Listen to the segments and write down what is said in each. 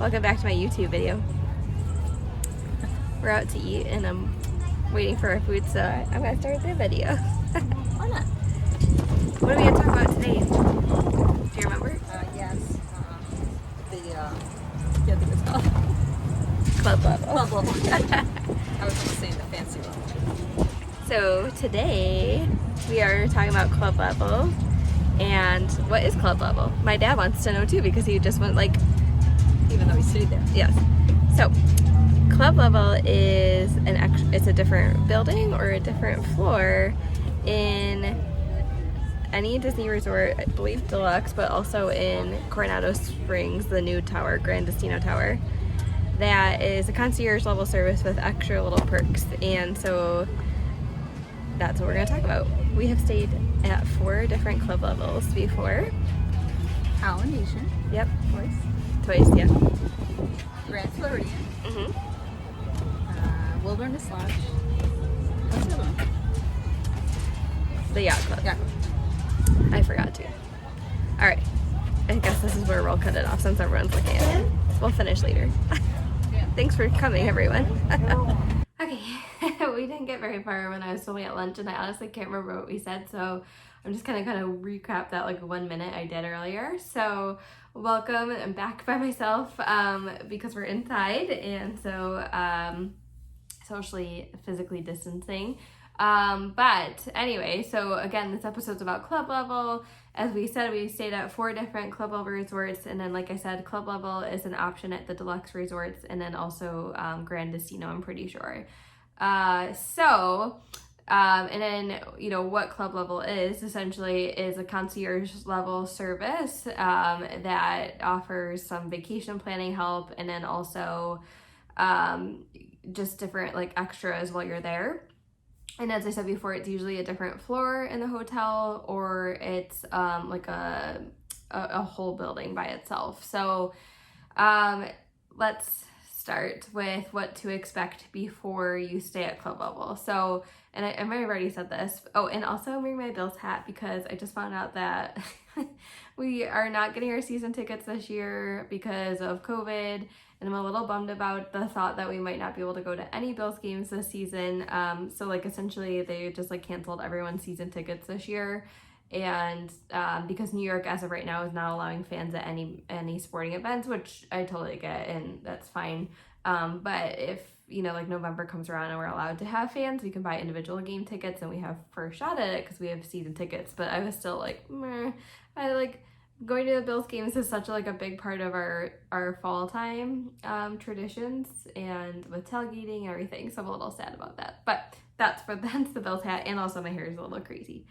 Welcome back to my YouTube video. We're out to eat and I'm waiting for our food, so I'm gonna start the video. Why not? What are we gonna talk about today? Do you remember? Yes. I think it's called Club level. Club level. I was almost saying the fancy level. So today we are talking about club level. And what is club level? My dad wants to know too because he just went like, Even though we stayed there. yes. So club level is it's a different building or a different floor in any Disney resort, I believe deluxe, but also in Coronado Springs, the new tower, Grand Destino Tower. That is a concierge level service with extra little perks, and so that's what we're going to talk about. We have stayed at 4 different club levels before. Polynesian. Yep, Twice. yeah. Grand Floridian. Mm-hmm. Wilderness Lodge. What's the other one? The Yacht Club. Yeah. I forgot to. All right. I guess this is where we'll cut it off since everyone's looking at it. We'll finish later. Thanks for coming, everyone. Okay, we didn't get very far when I was filming at lunch, and I honestly can't remember what we said, so I'm just gonna kind of recap that like 1 minute I did earlier. So welcome, I'm back by myself because we're inside, and so socially, physically distancing. But anyway, so again, this episode's about club level. As we said, we stayed at 4 different club level resorts, and then like I said, club level is an option at the deluxe resorts, and then also Grand Destino, I'm pretty sure. And then, you know, what club level is essentially is a concierge level service that offers some vacation planning help, and then also just different like extras while you're there. And as I said before, it's usually a different floor in the hotel, or it's like a whole building by itself. So let's start with what to expect before you stay at club level. So, and I might have already said this. Oh, and also I'm wearing my Bills hat because I just found out that we are not getting our season tickets this year because of COVID. And I'm a little bummed about the thought that we might not be able to go to any Bills games this season. So like essentially they just like canceled everyone's season tickets this year. And because New York as of right now is not allowing fans at any sporting events, which I totally get, and that's fine. But if, you know, like November comes around and we're allowed to have fans, we can buy individual game tickets and we have first shot at it because we have season tickets. But I was still like, meh. I like going to the Bills games is such like a big part of our fall time traditions, and with tailgating and everything, so I'm a little sad about that. But that's the Bills hat, and also my hair is a little crazy.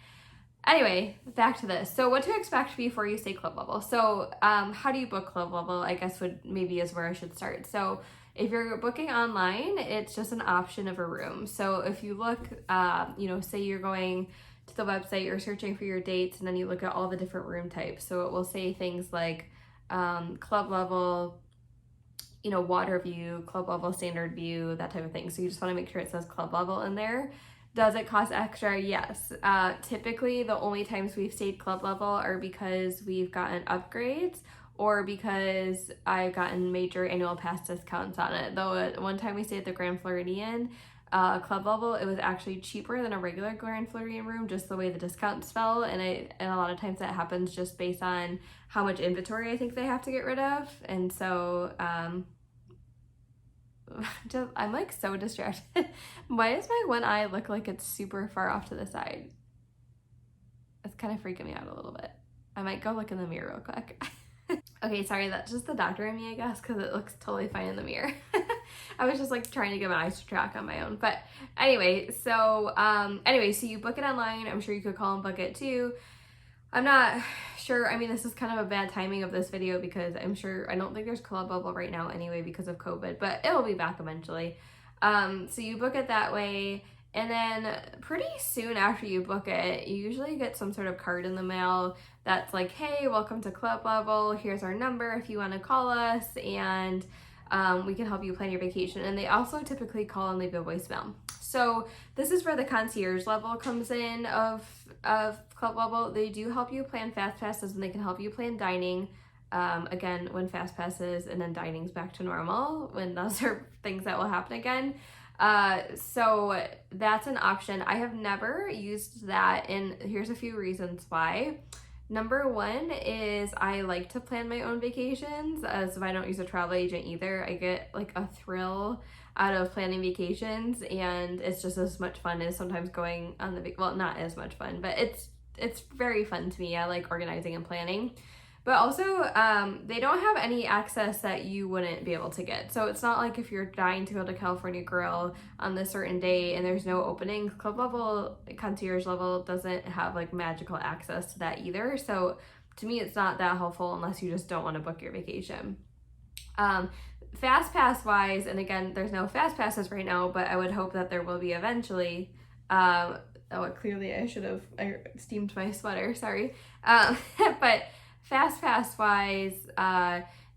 Anyway, back to this. So what to expect before you stay club level. So how do you book club level, I guess is where I should start. So if you're booking online, it's just an option of a room. So if you look, you know, say you're going to the website, you're searching for your dates, and then you look at all the different room types. So it will say things like club level, you know, water view, club level standard view, that type of thing. So you just want to make sure it says club level in there. Does it cost extra? Yes. Typically the only times we've stayed club level are because we've gotten upgrades or because I've gotten major annual pass discounts on it. Though at one time we stayed at the Grand Floridian club level, it was actually cheaper than a regular Grand Floridian room, just the way the discounts fell. And a lot of times that happens just based on how much inventory I think they have to get rid of. And so I'm like so distracted. Why does my one eye look like it's super far off to the side? It's kind of freaking me out a little bit. I might go look in the mirror real quick. Okay, sorry, that's just the doctor in me, I guess, because it looks totally fine in the mirror. I was just like trying to get my eyes to track on my own. But anyway, so so you book it online. I'm sure you could call and book it too. I'm not sure. I mean, this is kind of a bad timing of this video because I don't think there's club level right now anyway because of COVID, but it'll be back eventually. So you book it that way, and then pretty soon after you book it, you usually get some sort of card in the mail that's like, hey, welcome to club level. Here's our number if you want to call us, and we can help you plan your vacation. And they also typically call and leave a voicemail. So this is where the concierge level comes in of club level. They do help you plan fast passes, and they can help you plan dining. again, when fast passes and then dining's back to normal, when those are things that will happen again. So that's an option. I have never used that, and here's a few reasons why. Number one is I like to plan my own vacations, as if I don't use a travel agent either. I get like a thrill out of planning vacations, and it's just as much fun as sometimes going on the well, not as much fun, but it's very fun to me. I like organizing and planning. But also, they don't have any access that you wouldn't be able to get. So it's not like if you're dying to go to California Grill on this certain day and there's no opening. Club level, concierge level doesn't have like magical access to that either. So to me, it's not that helpful unless you just don't want to book your vacation. Fast pass wise, and again, there's no fast passes right now, but I would hope that there will be eventually. Clearly I steamed my sweater, sorry. But fast pass wise,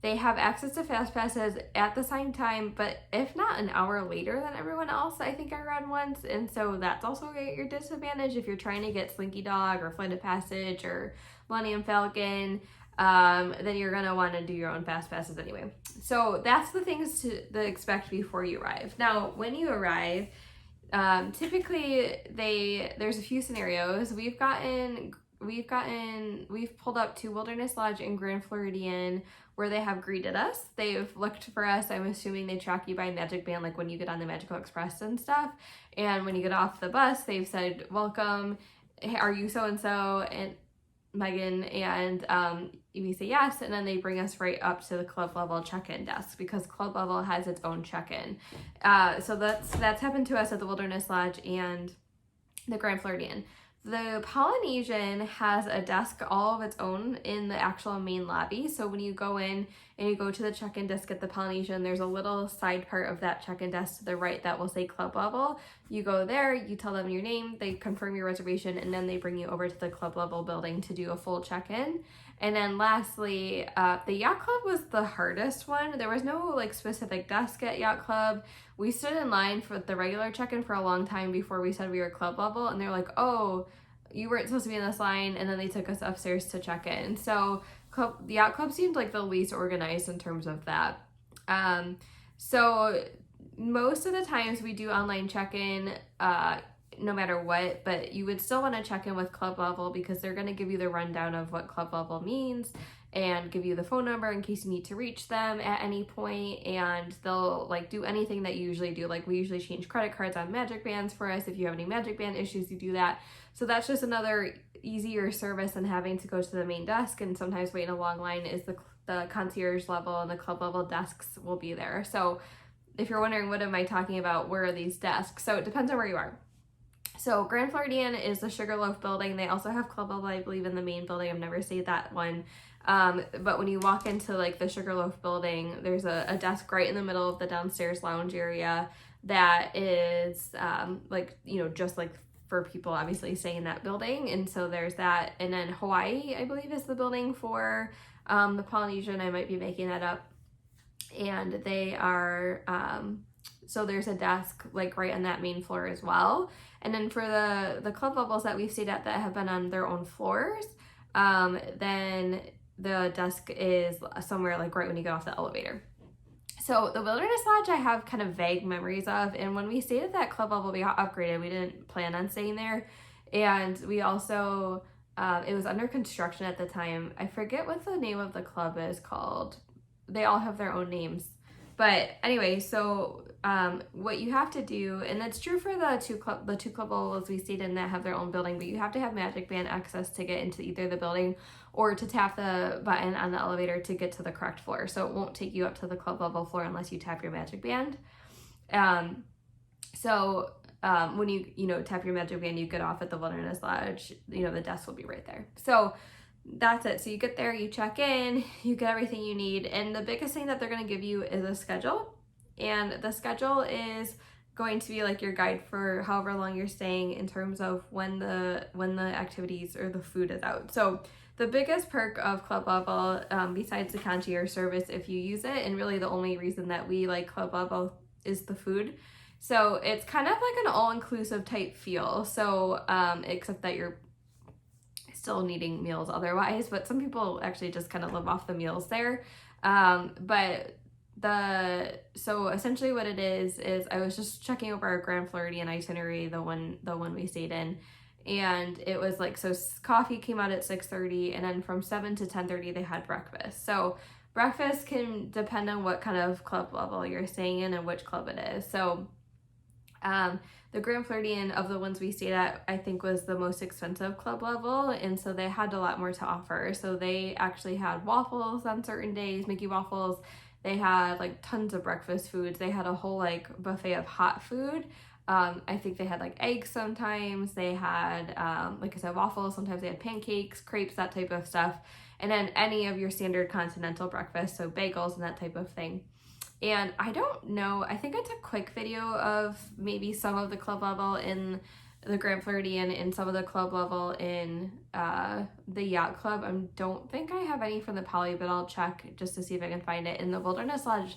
they have access to fast passes at the same time, but if not an hour later than everyone else, I think I read once. And so that's also at your disadvantage if you're trying to get Slinky Dog or Flight of Passage or Millennium Falcon. Then you're gonna want to do your own fast passes anyway. So that's the things to expect before you arrive. Now, when you arrive, typically there's a few scenarios. We've pulled up to Wilderness Lodge in Grand Floridian where they have greeted us. They've looked for us. I'm assuming they track you by Magic Band, like when you get on the Magical Express and stuff. And when you get off the bus, they've said, welcome, are you so-and-so? And Megan, and we say yes, and then they bring us right up to the club level check-in desk because club level has its own check-in. So that's happened to us at the Wilderness Lodge and the Grand Floridian. The Polynesian has a desk all of its own in the actual main lobby. So when you go in and you go to the check-in desk at the Polynesian, there's a little side part of that check-in desk to the right that will say club level. You go there, you tell them your name, they confirm your reservation, and then they bring you over to the club level building to do a full check-in. And then lastly, the Yacht Club was the hardest one. There was no like specific desk at Yacht Club. We stood in line for the regular check-in for a long time before we said we were club level, and they're like, oh, you weren't supposed to be in this line, and then they took us upstairs to check in. So the Yacht Club seemed like the least organized in terms of that. So most of the times we do online check-in, no matter what, but you would still want to check in with club level because they're going to give you the rundown of what club level means and give you the phone number in case you need to reach them at any point, and they'll like do anything that you usually do. Like we usually change credit cards on Magic Bands for us. If you have any Magic Band issues, you do that. So that's just another easier service than having to go to the main desk and sometimes wait in a long line. Is the concierge level and the club level desks will be there. So if you're wondering what am I talking about, where are these desks? So it depends on where you are. So Grand Floridian is the Sugarloaf building. They also have club level, I believe, in the main building. I've never stayed that one. But when you walk into like the Sugarloaf building, there's a desk right in the middle of the downstairs lounge area that is just like for people obviously staying in that building. And so there's that. And then Hawaii, I believe, is the building for the Polynesian. I might be making that up. And they are so there's a desk like right on that main floor as well. And then for the club levels that we've stayed at that have been on their own floors, then the desk is somewhere like right when you get off the elevator. So the Wilderness Lodge I have kind of vague memories of, and when we stayed at that club level, we got upgraded. We didn't plan on staying there, and we also it was under construction at the time. I forget what the name of the club is called. They all have their own names, but anyway, so what you have to do, and that's true for the two club levels we stayed in that have their own building, but you have to have Magic Band access to get into either the building or to tap the button on the elevator to get to the correct floor. So it won't take you up to the club level floor unless you tap your Magic Band. When you tap your Magic Band, you get off at the Wilderness Lodge, the desk will be right there. So that's it. So you get there, you check in, you get everything you need, and the biggest thing that they're going to give you is a schedule. And the schedule is going to be like your guide for however long you're staying in terms of when the activities or the food is out. So the biggest perk of club level, besides the concierge service if you use it, and really the only reason that we like club level, is the food. So it's kind of like an all-inclusive type feel. So except that you're still needing meals otherwise, but some people actually just kind of live off the meals there. So essentially what it is I was just checking over our Grand Floridian itinerary, the one we stayed in, and it was like, so coffee came out at 6:30, and then from 7 to 10:30 they had breakfast. So breakfast can depend on what kind of club level you're staying in and which club it is. So the Grand Floridian of the ones we stayed at, I think, was the most expensive club level, and so they had a lot more to offer. So they actually had waffles on certain days, Mickey waffles. They had like tons of breakfast foods. They had a whole like buffet of hot food. I think they had like eggs sometimes. They had, like I said, waffles. Sometimes they had pancakes, crepes, that type of stuff. And then any of your standard continental breakfast, so bagels and that type of thing. And I don't know, I think I took a quick video of maybe some of the club level in the Grand Floridian and some of the club level in the Yacht Club. I don't think I have any from the Poly, but I'll check just to see if I can find it. In the Wilderness Lodge,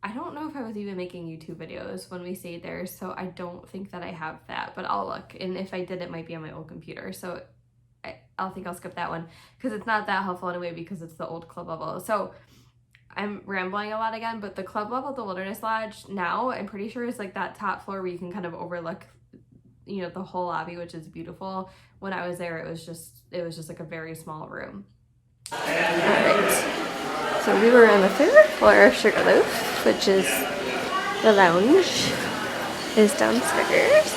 I don't know if I was even making YouTube videos when we stayed there, so I don't think that I have that, but I'll look. And if I did, it might be on my old computer. So I'll skip that one because it's not that helpful anyway because it's the old club level. So I'm rambling a lot again, but the club level at the Wilderness Lodge now, I'm pretty sure is like that top floor where you can kind of overlook, you know, the whole lobby, which is beautiful. When I was there, it was just like a very small room. All right, so we were on the 3rd floor of Sugarloaf, which is the lounge, is downstairs.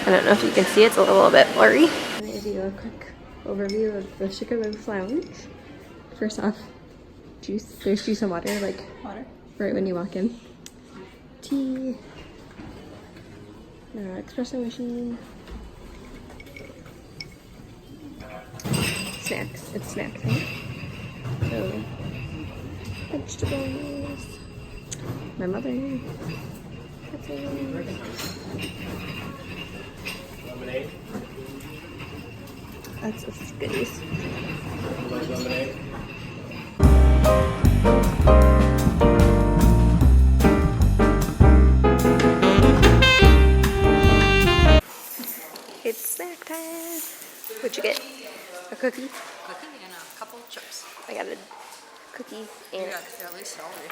I don't know if you can see, it's a little bit blurry. I'm going to do a quick overview of the Sugarloaf lounge. First off, juice. There's juice and water, like water right when you walk in. Tea. Espresso machine. Snacks. It's snack time. So, vegetables. My mother. Lemonade. That's just goodies. Lemonade. It's snack time. What'd you get? A cookie? Cookie and a couple chips. I got a cookie You and got fairly celery.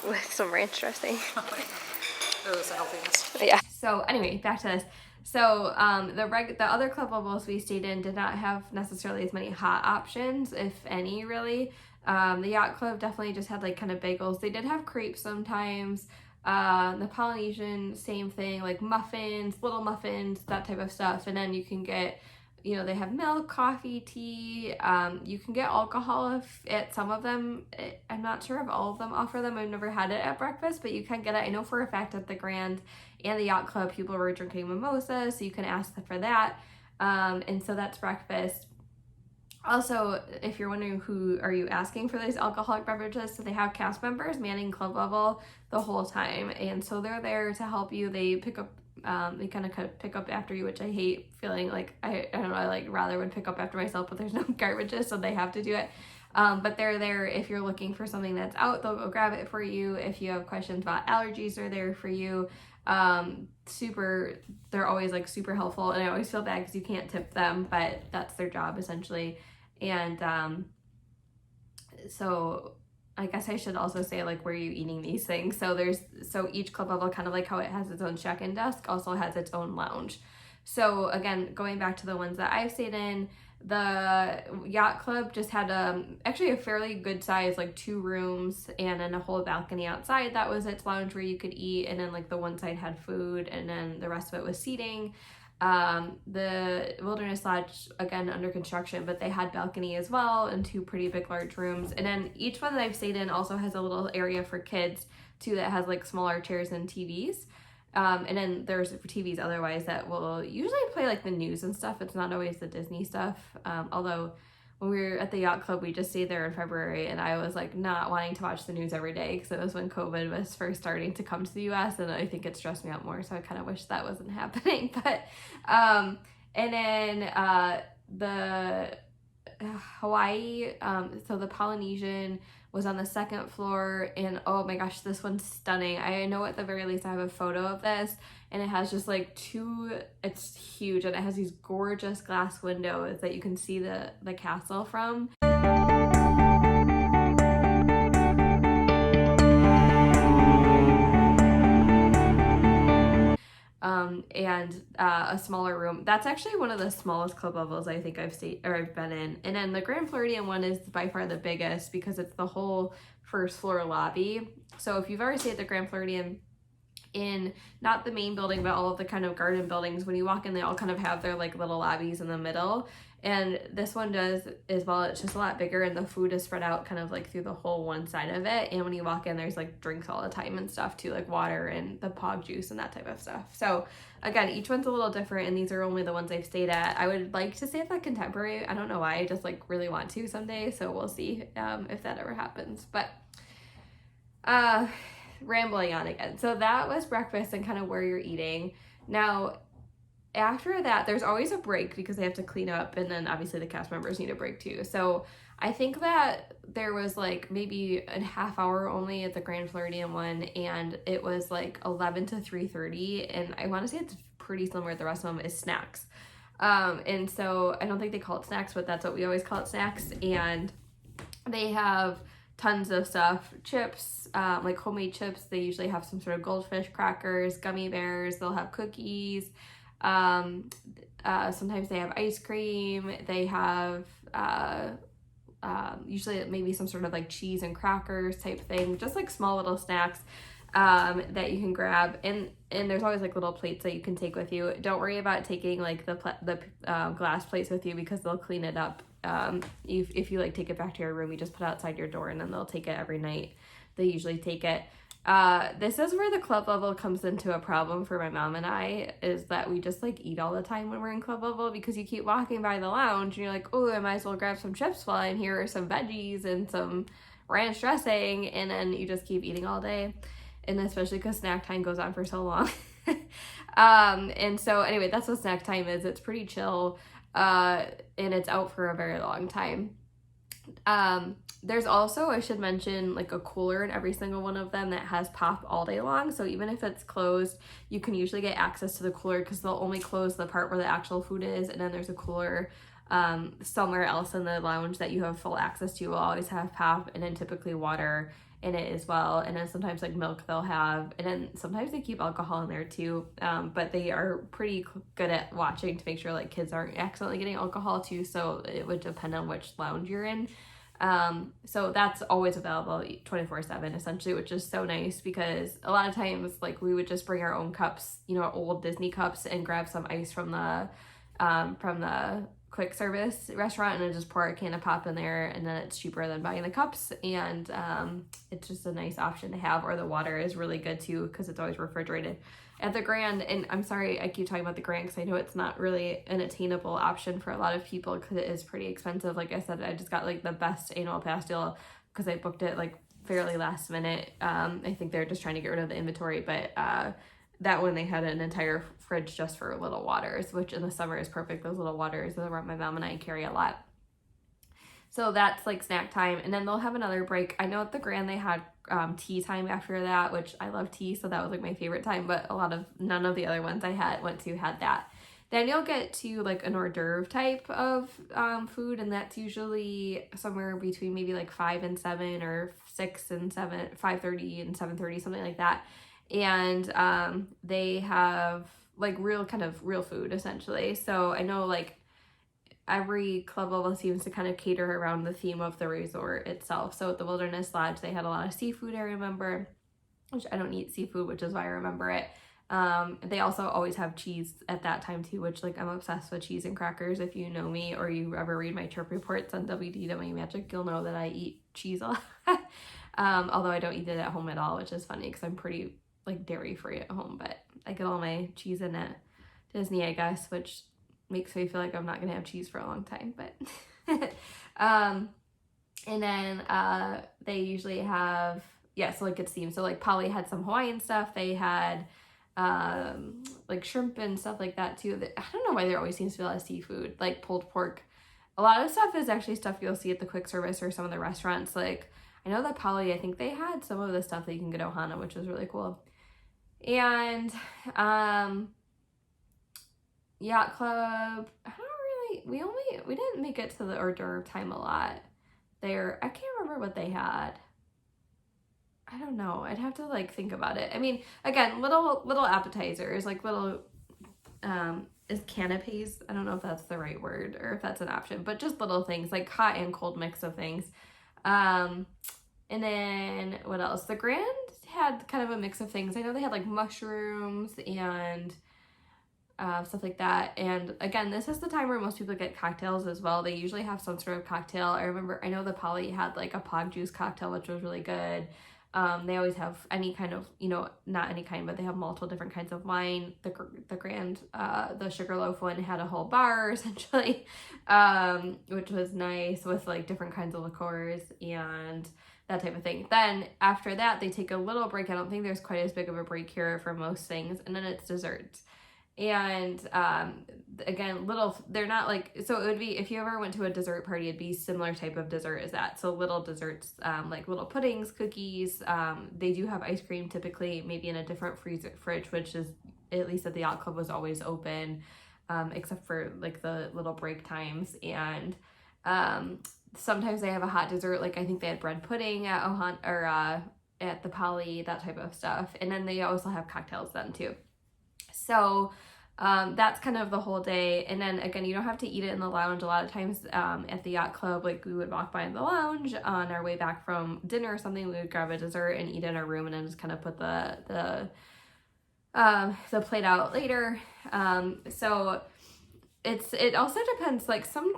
with some ranch dressing. It was healthiness. Yeah. So anyway, back to this. So the other club levels we stayed in did not have necessarily as many hot options, if any, really. The Yacht Club definitely just had like kind of bagels. They did have crepes sometimes. The Polynesian, same thing, like muffins, little muffins, that type of stuff. And then you can get, you know, they have milk, coffee, tea. You can get alcohol if at some of them. I'm not sure if all of them offer them. I've never had it at breakfast, but you can get it. I know for a fact at the Grand and the Yacht Club, people were drinking mimosas, so you can ask for that. And so that's breakfast. Also, if you're wondering who are you asking for these alcoholic beverages, so they have cast members manning club level the whole time, and so they're there to help you. They pick up, they kind of pick up after you, which I hate feeling like, I don't know, I like rather would pick up after myself, but there's no garbages, so they have to do it. But they're there if you're looking for something that's out, they'll go grab it for you. If you have questions about allergies, they're there for you. They're always like super helpful, and I always feel bad because you can't tip them, but that's their job essentially. And so I guess I should also say, like, where are you eating these things? So each club level, kind of like how it has its own check-in desk, also has its own lounge. So again, going back to the ones that I've stayed in, the Yacht Club just had actually a fairly good size, like 2 rooms and then a whole balcony outside. That was its lounge where you could eat, and then like the one side had food, and then the rest of it was seating. The Wilderness Lodge, again, under construction, but they had balcony as well and 2 pretty big large rooms. And then each one that I've stayed in also has a little area for kids too that has like smaller chairs and TVs. And then there's TVs otherwise that will usually play like the news and stuff. It's not always the Disney stuff. Although when we were at the Yacht Club, we just stayed there in February, and I was like not wanting to watch the news every day because it was when COVID was first starting to come to the US, and I think it stressed me out more. So I kind of wish that wasn't happening. But and then Hawaii, so the Polynesian was on the second floor, and oh my gosh, this one's stunning. I know at the very least I have a photo of this, and it has just like it's huge, and it has these gorgeous glass windows that you can see the castle from. And a smaller room. That's actually one of the smallest club levels I think I've been in. And then the Grand Floridian one is by far the biggest because it's the whole first floor lobby. So if you've ever stayed at the Grand Floridian in not the main building, but all of the kind of garden buildings, when you walk in, they all kind of have their like little lobbies in the middle. And this one does as well. It's just a lot bigger, and the food is spread out kind of like through the whole one side of it. And when you walk in, there's like drinks all the time and stuff too, like water and the pog juice and that type of stuff. So again, each one's a little different, and these are only the ones I've stayed at. I would like to stay at the Contemporary. I don't know why, I just like really want to someday. So we'll see if that ever happens. But rambling on again. So that was breakfast and kind of where you're eating. Now, after that, there's always a break because they have to clean up, and then obviously the cast members need a break too. So I think that there was like maybe a half hour only at the Grand Floridian one, and it was like 11 to 3:30, and I want to say it's pretty similar to the rest of them is snacks. And so I don't think they call it snacks, but that's what we always call it, snacks. And they have tons of stuff, chips, like homemade chips. They usually have some sort of goldfish crackers, gummy bears. They'll have cookies. Sometimes they have ice cream. They have usually maybe some sort of like cheese and crackers type thing, just like small little snacks that you can grab. And there's always like little plates that you can take with you. Don't worry about taking like the glass plates with you because they'll clean it up. If you like take it back to your room, you just put it outside your door, and then they'll take it every night. They usually take it. This is where the club level comes into a problem for my mom and I, is that we just like eat all the time when we're in club level because you keep walking by the lounge and you're like, oh, I might as well grab some chips while I'm here, or some veggies and some ranch dressing, and then you just keep eating all day. And especially because snack time goes on for so long. And so anyway, that's what snack time is. It's pretty chill, and it's out for a very long time. There's also, I should mention, like a cooler in every single one of them that has pop all day long. So even if it's closed, you can usually get access to the cooler because they'll only close the part where the actual food is. And then there's a cooler somewhere else in the lounge that you have full access to. Will always have pop, and then typically water in it as well. And then sometimes like milk they'll have. And then sometimes they keep alcohol in there too. But they are pretty good at watching to make sure like kids aren't accidentally getting alcohol too. So it would depend on which lounge you're in. So that's always available 24/7 essentially, which is so nice because a lot of times like we would just bring our own cups, you know, old Disney cups, and grab some ice from the quick service restaurant, and then just pour a can of pop in there, and then it's cheaper than buying the cups, and it's just a nice option to have. Or the water is really good too because it's always refrigerated at the Grand. And I'm sorry I keep talking about the Grand because I know it's not really an attainable option for a lot of people because it is pretty expensive. Like I said, I just got like the best annual pass deal because I booked it like fairly last minute. I think they're just trying to get rid of the inventory, but that one they had an entire fridge just for little waters, which in the summer is perfect. Those little waters are what my mom and I carry a lot. So that's like snack time, and then they'll have another break. I know at the Grand they had tea time after that, which I love tea, so that was like my favorite time, but none of the other ones I went to had that. Then you'll get to like an hors d'oeuvre type of food, and that's usually somewhere between maybe like 5 and 7, or 6 and 7, 5:30 and 7:30, something like that. And they have like real food essentially. So I know like every club level seems to kind of cater around the theme of the resort itself. So at the Wilderness Lodge, they had a lot of seafood, I remember, which I don't eat seafood, which is why I remember it. They also always have cheese at that time too, which like I'm obsessed with cheese and crackers. If you know me or you ever read my trip reports on WDW Magic, you'll know that I eat cheese a lot. Although I don't eat it at home at all, which is funny because I'm pretty like dairy free at home, but I get all my cheese in at Disney, I guess, which makes me feel like I'm not gonna have cheese for a long time. But and then they usually have, so like it's themed. So like Polly had some Hawaiian stuff. They had like shrimp and stuff like that too. I don't know why there always seems to be a lot of seafood, like pulled pork A lot of stuff is actually stuff you'll see at the quick service or some of the restaurants. Like, I know that Poly, I think they had some of the stuff that you can get at Ohana, which was really cool. And Yacht Club, I don't really, we didn't make it to the hors d'oeuvre time a lot there. I can't remember what they had. I don't know. I'd have to like think about it. I mean, again, little appetizers, like little is canapes. I don't know if that's the right word or if that's an option, but just little things like hot and cold mix of things. And then what else? The Grand had kind of a mix of things. I know they had like mushrooms and stuff like that. And again, this is the time where most people get cocktails as well. They usually have some sort of cocktail. I know the Poly had like a pog juice cocktail, which was really good. They always have any kind of, not any kind, but they have multiple different kinds of wine. The Grand, the Sugarloaf one had a whole bar essentially, which was nice with like different kinds of liqueurs and that type of thing. Then after that, they take a little break. I don't think there's quite as big of a break here for most things. And then it's desserts. And again, they're not like, so it would be, if you ever went to a dessert party, it'd be similar type of dessert as that. So little desserts, like little puddings, cookies. They do have ice cream typically, maybe in a different fridge, which is, at least at the Yacht Club, was always open, except for like the little break times. And sometimes they have a hot dessert, like I think they had bread pudding at Ohana or at the Poly, that type of stuff. And then they also have cocktails then too. So that's kind of the whole day. And then again, you don't have to eat it in the lounge. A lot of times at the Yacht Club, like we would walk by in the lounge on our way back from dinner or something. We would grab a dessert and eat in our room and then just kind of put the plate out later. So it also depends, like some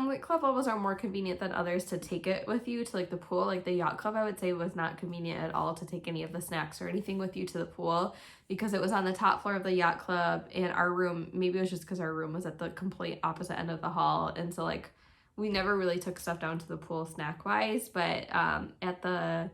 like club levels are more convenient than others to take it with you to like the pool. Like the Yacht Club, I would say, was not convenient at all to take any of the snacks or anything with you to the pool because it was on the top floor of the Yacht Club, and our room, maybe it was just because our room was at the complete opposite end of the hall, and so like we never really took stuff down to the pool snack wise. But at the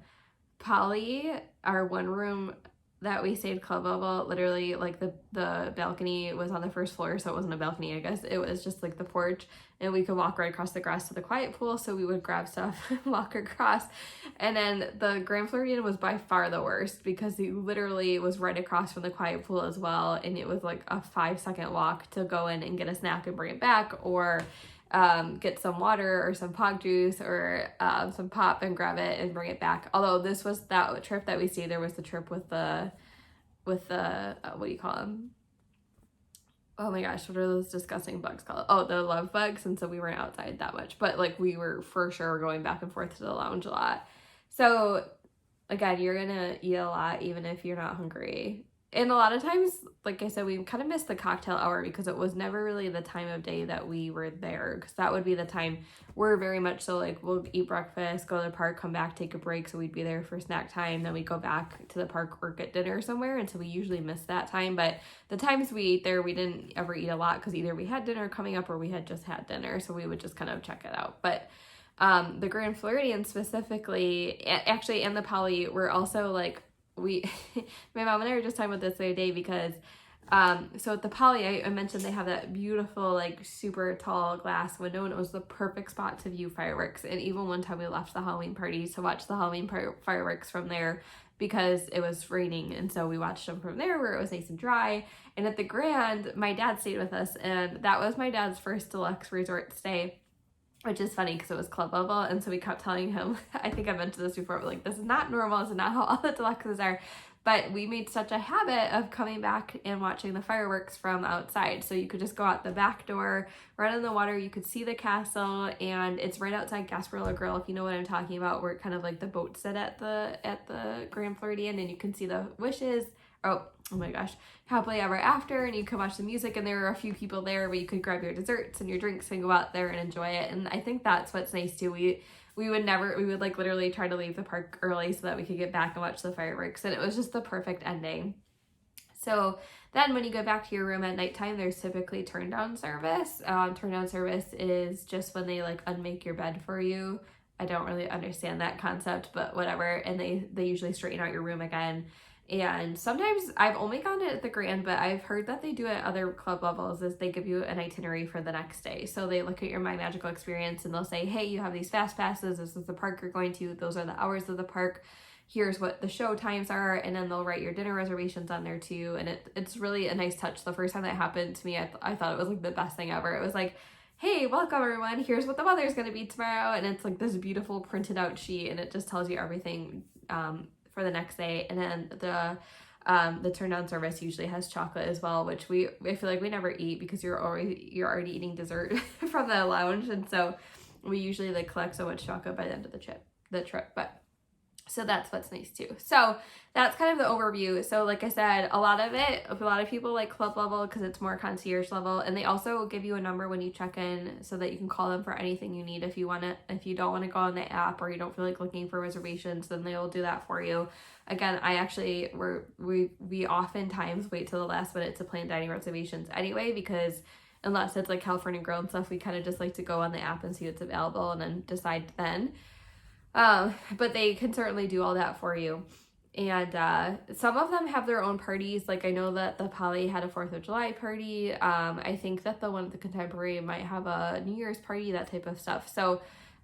Poly, our one room that we stayed club level, literally like the balcony was on the first floor, so it wasn't a balcony, I guess. It was just like the porch, and we could walk right across the grass to the quiet pool, so we would grab stuff and walk across. And then the Grand Floridian was by far the worst because he literally was right across from the quiet pool as well, and it was like a 5-second walk to go in and get a snack and bring it back, or get some water or some pog juice or some pop and grab it and bring it back. Although this was that trip that we stayed, there was the trip with the what do you call them? Oh my gosh, what are those disgusting bugs called? Oh, the love bugs. And so we weren't outside that much, but like we were for sure going back and forth to the lounge a lot. So again, you're gonna eat a lot even if you're not hungry. And a lot of times, like I said, we kind of missed the cocktail hour because it was never really the time of day that we were there, because that would be the time we're very much so like we'll eat breakfast, go to the park, come back, take a break, so we'd be there for snack time, then we go back to the park or get dinner somewhere, and so we usually miss that time. But the times we ate there, we didn't ever eat a lot because either we had dinner coming up or we had just had dinner, so we would just kind of check it out. But the Grand Floridian specifically, actually, and the Poly were also like, my mom and I were just talking about this the other day because so at the Poly, I mentioned they have that beautiful like super tall glass window, and it was the perfect spot to view fireworks. And even one time we left the Halloween party to watch the Halloween fireworks from there because it was raining, and so we watched them from there where it was nice and dry. And at the Grand, my dad stayed with us, and that was my dad's first deluxe resort stay, which is funny because it was club level. And so we kept telling him, I think I mentioned this before, but like, this is not normal, this is not how all the deluxes are. But we made such a habit of coming back and watching the fireworks from outside. So you could just go out the back door, right in the water, you could see the castle, and it's right outside Gasparilla Grill, if you know what I'm talking about, where kind of like the boats sit at the Grand Floridian, and you can see the wishes. Oh my gosh, happily ever after, and you could watch the music, and there were a few people there where you could grab your desserts and your drinks and go out there and enjoy it. And I think that's what's nice too. We would like literally try to leave the park early so that we could get back and watch the fireworks, and it was just the perfect ending. So then when you go back to your room at nighttime, there's typically turn down service. Turn down service is just when they like unmake your bed for you. I don't really understand that concept, but whatever. And they usually straighten out your room again. And sometimes I've only gone it at the Grand, but I've heard that they do it at other club levels is they give you an itinerary for the next day. So they look at your My Magical experience and they'll say, hey, you have these fast passes. This is the park you're going to. Those are the hours of the park. Here's what the show times are. And then they'll write your dinner reservations on there too. And it's really a nice touch. The first time that happened to me, I thought it was like the best thing ever. It was like, hey, welcome everyone. Here's what the weather's going to be tomorrow. And it's like this beautiful printed out sheet and it just tells you everything for the next day. And then the turn down service usually has chocolate as well, which I feel like we never eat because you're already eating dessert from the lounge, and so we usually like collect so much chocolate by the end of the trip. But so that's what's nice too. So that's kind of the overview. So like I said, a lot of people like club level because it's more concierge level, and they also give you a number when you check in so that you can call them for anything you need if you don't want to go on the app or you don't feel like looking for reservations, then they will do that for you. Again, we oftentimes wait till the last minute to plan dining reservations anyway, because unless it's like California Grill and stuff, we kind of just like to go on the app and see what's available and then decide then. But they can certainly do all that for you. And some of them have their own parties. Like I know that the Poly had a 4th of July party. I think that the one at the Contemporary might have a New Year's party, that type of stuff. So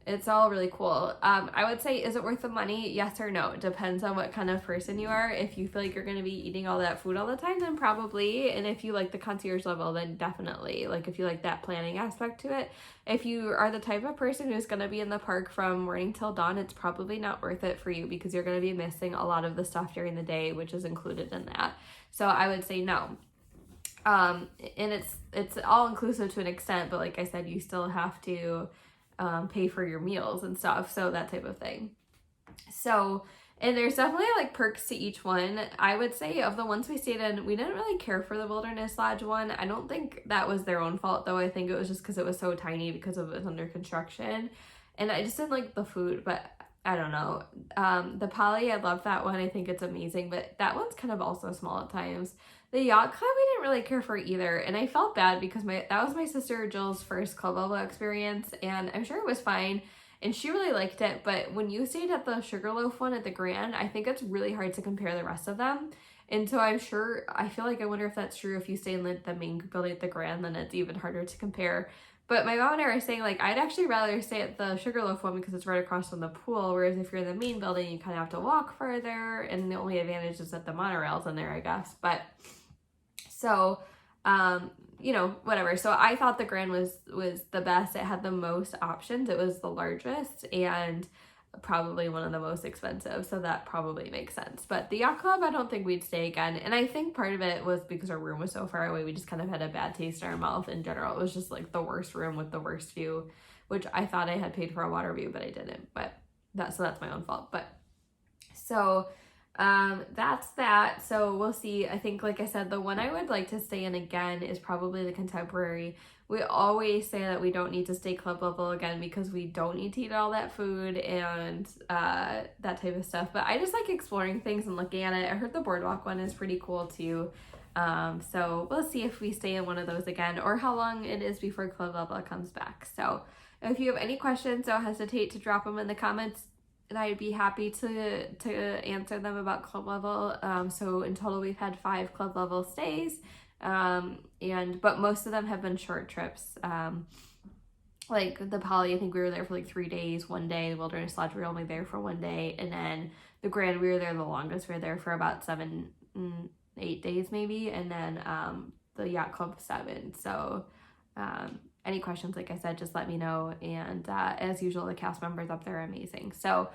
it's all really cool. I would say, is it worth the money? Yes or no. It depends on what kind of person you are. If you feel like you're going to be eating all that food all the time, then probably. And if you like the concierge level, then definitely. Like if you like that planning aspect to it. If you are the type of person who's going to be in the park from morning till dawn, it's probably not worth it for you because you're going to be missing a lot of the stuff during the day, which is included in that. So I would say no. And it's all inclusive to an extent, but like I said, you still have to pay for your meals and stuff, so that type of thing. So, and there's definitely like perks to each one. I would say of the ones we stayed in, we didn't really care for the Wilderness Lodge one. I don't think that was their own fault though. I think it was just because it was so tiny because it was under construction, and I just didn't like the food, but I don't know. The Poly, I love that one. I think it's amazing, but that one's kind of also small at times. The Yacht Club, we didn't really care for either, and I felt bad because that was my sister Jill's first club level experience, and I'm sure it was fine, and she really liked it, but when you stayed at the Sugarloaf one at the Grand, I think it's really hard to compare the rest of them, and so I wonder if that's true if you stay in the main building at the Grand, then it's even harder to compare. But my mom and I were saying, like, I'd actually rather stay at the Sugarloaf one because it's right across from the pool, whereas if you're in the main building, you kind of have to walk further, and the only advantage is that the monorail's in there, I guess. But so, whatever. So I thought the Grand was the best. It had the most options. It was the largest and probably one of the most expensive. So that probably makes sense. But the Yacht Club, I don't think we'd stay again. And I think part of it was because our room was so far away. We just kind of had a bad taste in our mouth in general. It was just like the worst room with the worst view, which I thought I had paid for a water view, but I didn't. But that's my own fault. But so that's that. So we'll see. I think, like I said, the one I would like to stay in again is probably the Contemporary. We always say that we don't need to stay club level again because we don't need to eat all that food and that type of stuff. But I just like exploring things and looking at it. I heard the Boardwalk one is pretty cool too. So we'll see if we stay in one of those again or how long it is before club level comes back. So if you have any questions, don't hesitate to drop them in the comments, and I'd be happy to answer them about club level. So in total, we've had 5 club level stays, but most of them have been short trips. Like the Poly, I think we were there for like 3 days. 1 day, the Wilderness Lodge, we were only there for 1 day, and then the Grand, we were there the longest. We were there for about 7-8 days maybe, and then the Yacht Club 7. So any questions, like I said, just let me know. And as usual, the cast members up there are amazing. So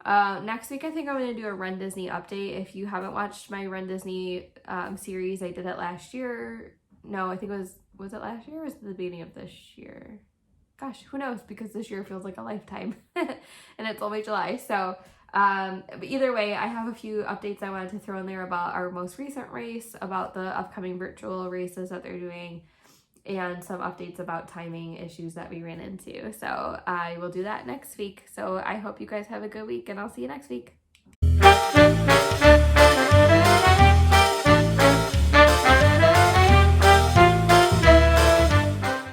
next week, I think I'm going to do a Run Disney update. If you haven't watched my Run Disney series, I did it last year. No, I think it was it last year or was it the beginning of this year? Gosh, who knows? Because this year feels like a lifetime and it's only July. So but either way, I have a few updates I wanted to throw in there about our most recent race, about the upcoming virtual races that they're doing, and some updates about timing issues that we ran into. So I will do that next week. So I hope you guys have a good week, and I'll see you next week.